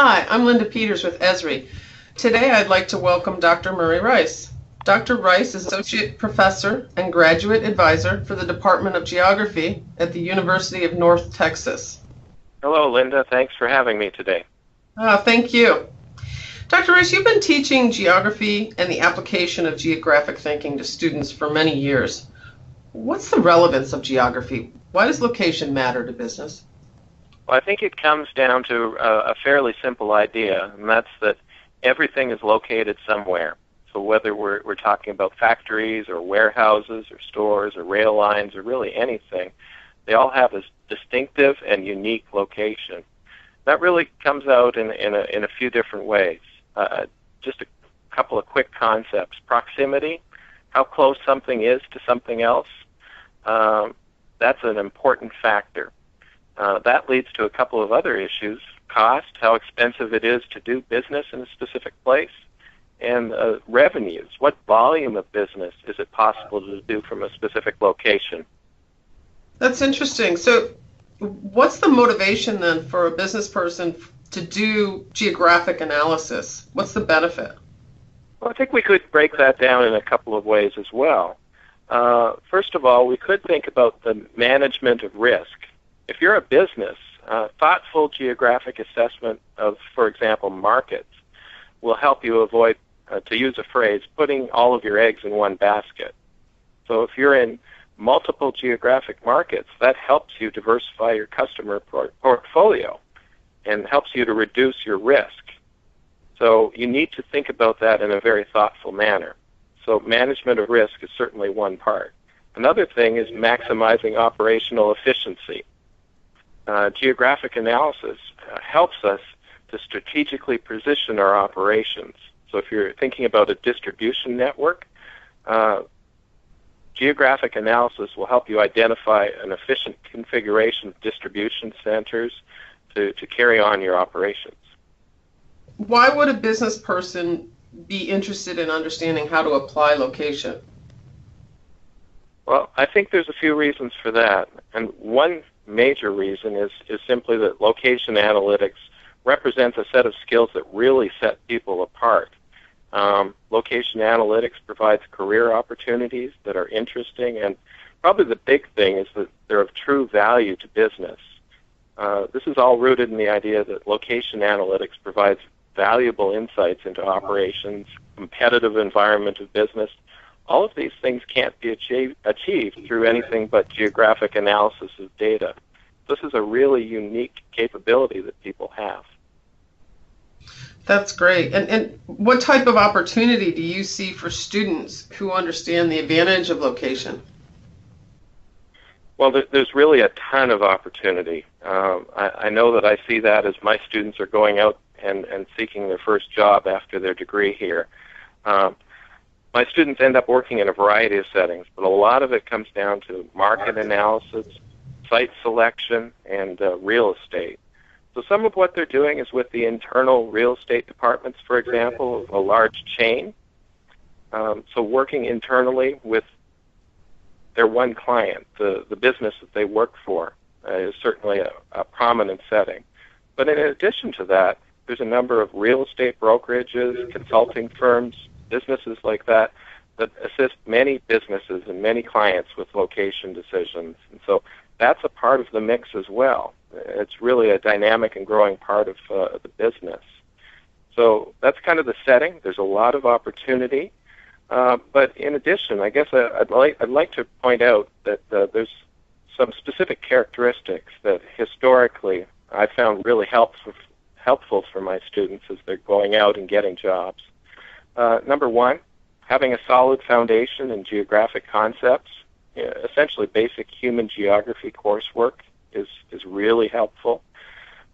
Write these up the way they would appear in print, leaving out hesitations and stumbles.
Hi, I'm Linda Peters with Esri. Today I'd like to welcome Dr. Murray Rice. Dr. Rice is Associate Professor and Graduate Advisor for the Department of Geography at the University of North Texas. Hello, Linda. Thanks for having me today. Thank you. Dr. Rice, you've been teaching geography and the application of geographic thinking to students for many years. What's the relevance of geography? Why does location matter to business? Well, I think it comes down to a fairly simple idea, and that's that everything is located somewhere. So whether we're talking about factories or warehouses or stores or rail lines or really anything, they all have a distinctive and unique location. That really comes out in a few different ways. Just a couple of quick concepts. Proximity, how close something is to something else. That's an important factor. That leads to a couple of other issues. Cost, how expensive it is to do business in a specific place, and revenues. What volume of business is it possible to do from a specific location? That's interesting. So what's the motivation then for a business person to do geographic analysis? What's the benefit? Well, I think we could break that down in a couple of ways as well. First of all, we could think about the management of risk. If you're a business, thoughtful geographic assessment of, for example, markets will help you avoid, to use a phrase, putting all of your eggs in one basket. So if you're in multiple geographic markets, that helps you diversify your customer portfolio and helps you to reduce your risk. So you need to think about that in a very thoughtful manner. So management of risk is certainly one part. Another thing is maximizing operational efficiency. Geographic analysis helps us to strategically position our operations. So if you're thinking about a distribution network, geographic analysis will help you identify an efficient configuration of distribution centers to carry on your operations. Why would a business person be interested in understanding how to apply location? Well, I think there's a few reasons for that. And one major reason is simply that location analytics represents a set of skills that really set people apart. Location analytics provides career opportunities that are interesting, and probably the big thing is that they're of true value to business. This is all rooted in the idea that location analytics provides valuable insights into operations, competitive environment of business. All of these things can't be achieved through anything but geographic analysis of data. This is a really unique capability that people have. That's great. And what type of opportunity do you see for students who understand the advantage of location? Well, there's really a ton of opportunity. I know that I see that as my students are going out and seeking their first job after their degree here. My students end up working in a variety of settings, but a lot of it comes down to market analysis, site selection, and real estate. So some of what they're doing is with the internal real estate departments, for example, of a large chain. So working internally with their one client, the business that they work for, is certainly a prominent setting. But in addition to that, there's a number of real estate brokerages, consulting firms, businesses like that assist many businesses and many clients with location decisions. And so that's a part of the mix as well. It's really a dynamic and growing part of the business. So that's kind of the setting. There's a lot of opportunity. But in addition, I guess I'd like to point out that there's some specific characteristics that historically I found really helpful for my students as they're going out and getting jobs. Number one, having a solid foundation in geographic concepts, essentially basic human geography coursework is really helpful.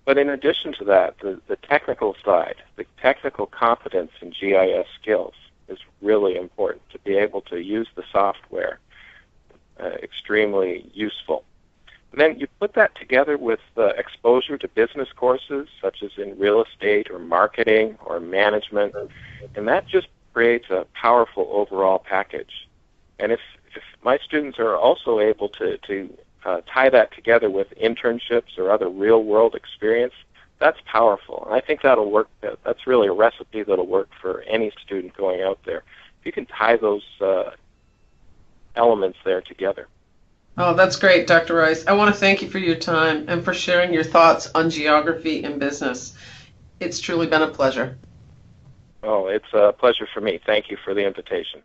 But in addition to that, the technical side, the technical competence in GIS skills is really important to be able to use the software. Extremely useful. And then you put that together with exposure to business courses, such as in real estate or marketing or management, and that just creates a powerful overall package. And if my students are also able to tie that together with internships or other real-world experience, That's powerful. I think that'll work. That's really a recipe that'll work for any student going out there. If you can tie those elements there together. Oh, that's great, Dr. Rice. I want to thank you for your time and for sharing your thoughts on geography and business. It's truly been a pleasure. Oh, it's a pleasure for me. Thank you for the invitation.